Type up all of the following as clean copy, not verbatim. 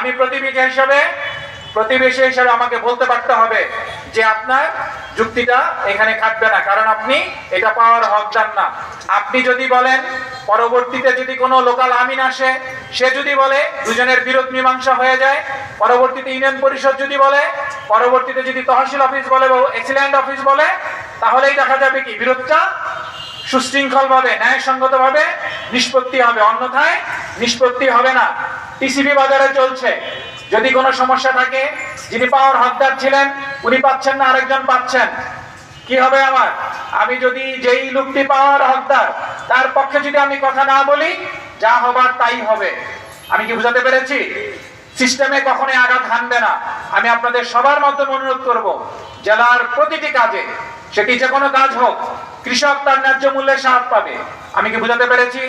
আমি প্রতিবেশী হিসেবে আমাকে বলতে পারতে হবে যে আপনার যুক্তিটা এখানে খাটবে না, কারণ আপনি এটা পাওয়ার হকদার না। আপনি যদি বলেন, পরবর্তীতে যদি কোনো লোকাল আমিন আসে, সে যদি বলে, দুজনের বিরোধ মীমাংসা হয়ে যায়, পরবর্তীতে ইউনিয়ন পরিষদ যদি বলে, পরবর্তীতে যদি তহসিল অফিস বলে বা এক্সিলেন্ট অফিস বলে, তাহলেই দেখা যাবে কি বিরোধটা সুশৃঙ্খলভাবে ন্যায়সঙ্গতভাবে নিষ্পত্তি হবে, অন্যথায় নিষ্পত্তি হবে না। টিসিবি বাজারে চলছে, যদি কোনো সমস্যা থাকে, যিনি পাওয়ার হকদার ছিলেন উনি পাচ্ছেন না, আরেকজন পাচ্ছেন, কি হবে আমার? আমি যদি যেই লোকটি পাওয়ার হকদার তার পক্ষে যদি আমি কথা না বলি, যা হবার তাই হবে। আমি কি বুঝাতে পেরেছি? সিস্টেমে কখনোই আঘাত হানবে না। আমি আপনাদের সবার মাধ্যমে অনুরোধ করব, জেলার প্রতিটি কাজে, সেটি যে কোনো কাজ হোক, কৃষক তার ন্যায্য মূল্যে সার পাবে। আমি কি বুঝাতে পেরেছি?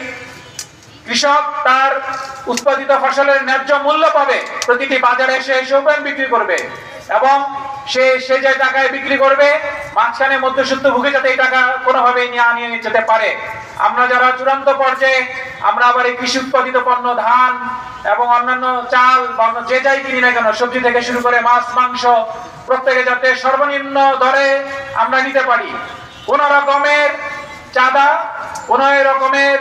কৃষক তার উৎপাদিত ফসলের ন্যায্য মূল্য পাবে, প্রতিটি বাজারে এসে বিক্রি করবে, এবং সে যে টাকায় বিক্রি করবে, মাঝখানে মধ্যস্বত্ব ভুগে যাতে এই টাকা কোনোভাবে নিয়ে যেতে পারে। আমরা যারা চূড়ান্ত পর্যায়ে, আমরা আবার এই কৃষি উৎপাদিত পণ্য, ধান এবং অন্যান্য চাল বা যে যাই কিনি না কেন, সবজি থেকে শুরু করে মাছ মাংস, প্রত্যেকে যাতে সর্বনিম্ন দরে আমরা নিতে পারি। কোনো রকমের চাঁদা, কোনো রকমের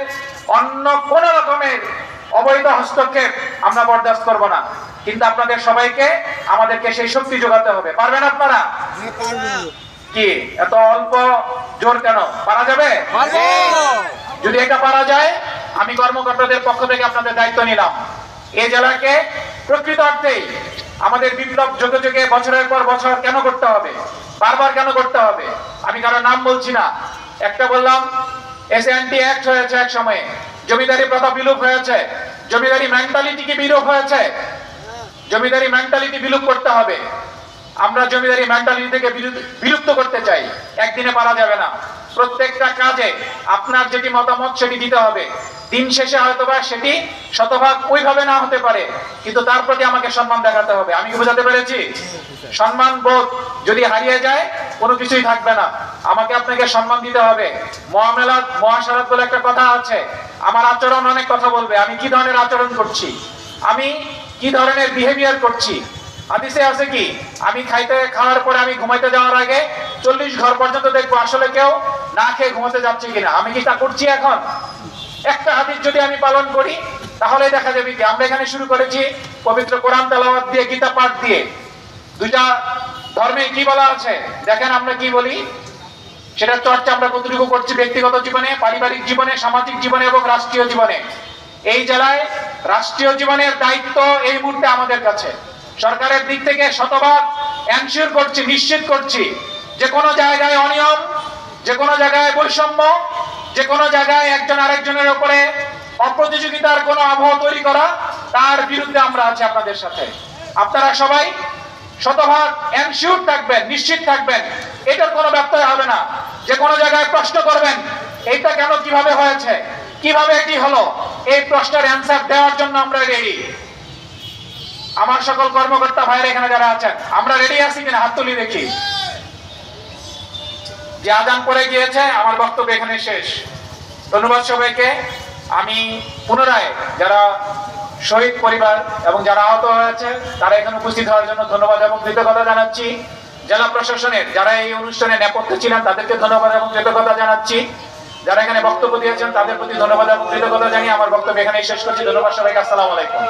অন্য কোন রকমের অবৈধ হস্তক্ষেপ আমরা বরদাস্ত করব না। কিন্তু আপনাদের সবাইকে আমাদেরকে সেই শক্তি যোগাতে হবে। পারবেন আপনারা? কি এত অল্প জোর কেন? পারা যাবে? যদি এটা পারা যায়, আমি কর্মকর্তাদের পক্ষ থেকে আপনাদের দায়িত্ব নিলাম। এই জেলাকে প্রকৃত অর্থেই আমাদের বিপ্লব যুগে যুগে বছরের পর বছর কেন করতে হবে, বারবার কেন করতে হবে? আমি কারো নাম বলছি না, একটা বললাম, এসএনটি অ্যাক্ট হয়েছে এক সময়ে, জমিদারি প্রথা বিলুপ হয়েছে, জমিদারি মেন্টালিটি কি বিলোপ হয়েছে? জমিদারি মেন্টালিটি বিলুপ করতে হবে। আমরা জমিদারি মেন্টালিটি থেকে বিলুপ্ত করতে চাই, একদিনে পারা যাবে না। প্রত্যেকটা কাজে আপনার যেটি মতামত সেটি দিতে হবে। দিন শেষে হয়তোবা সেটি শতভাগ ওইভাবে না হতে পারে, কিন্তু তার প্রতি আমাকে সম্মান দেখাতে হবে। আমি কি বোঝাতে পেরেছি? সম্মান বোধ যদি হারিয়ে যায়, কোনো কিছুই থাকবে না। আমাকে আপনাকে সম্মান দিতে হবে। মুআমালাত মুআশারাত বলে একটা কথা আছে, আমার আচরণ অনেক কথা বলবে। আমি কি ধরনের আচরণ করছি, আমি কি ধরনের বিহেভিয়ার করছি। হাদিসে আছে কি, আমি খাওয়ার পরে আমি ঘুমাইতে যাওয়ার আগে 40 ঘর পর্যন্ত দেখবো আসলে কেউ না খেয়ে ঘুমাতে যাচ্ছে কিনা। আমি কি তা করছি? এখন একটা হাদিস যদি আমি পালন করি, তাহলে দেখা যাবে কি আমরা এখানে শুরু করেছি পবিত্র কোরআন তেলাওয়াত দিয়ে, গীতা পাঠ দিয়ে। দুইটা ধর্মে কি বলা আছে দেখেন, আমরা কি বলি সেটা চর্চা আমরা কতটুকু করছি ব্যক্তিগত জীবনে, পারিবারিক জীবনে, সামাজিক জীবনে এবং রাষ্ট্রীয় জীবনে। এই জেলায় রাষ্ট্রীয় জীবনের দায়িত্ব এই মুহূর্তে আমাদের কাছে। সরকারের দিক থেকে শতভাগ এনশিওর করছি, নিশ্চিত করছি, যে কোনো জায়গায় অনিয়ম, যে কোনো জায়গায় বৈষম্য, যে কোনো জায়গায় একজন আরেকজনের উপরে অপ্রতিযোগিতার কোনো আবহাওয়া তৈরি করা, তার বিরুদ্ধে আমরা আছি আপনাদের সাথে। আপনারা সবাই শতভাগ এনশিওর থাকবেন, নিশ্চিত থাকবেন, এটার কোনো ব্যত্যয় হবে না। যে কোনো জায়গায় প্রশ্ন করবেন, এইটা কেন, কিভাবে হয়েছে, কিভাবে এটি হলো, এই প্রশ্নের অ্যান্সার দেওয়ার জন্য আমরা রেডি। আমার সকল কর্মকর্তা ভাইরা এখানে যারা আছেন, আমরা রেডি আছি কিনা? হাত তুলি দেখি। যে আজান পড়ে গিয়েছে, আমার বক্তব্য এখানে শেষ। ধন্যবাদ সবাইকে। আমি পুনরায় যারা শহীদ পরিবার এবং যারা আহত হয়েছে তারা এখানে উপস্থিত হওয়ার জন্য ধন্যবাদ এবং কৃতজ্ঞতা জানাচ্ছি। জেলা প্রশাসনের যারা এই অনুষ্ঠানে নেপথ্যে ছিলেন তাদেরকে ধন্যবাদ এবং কৃতজ্ঞতা জানাচ্ছি। যারা এখানে বক্তব্য দিয়েছেন তাদের প্রতি ধন্যবাদ এবং কৃতজ্ঞতা জানিয়ে আমার বক্তব্য এখানেই শেষ করছি। ধন্যবাদ সবাইকে। আসসালামু আলাইকুম।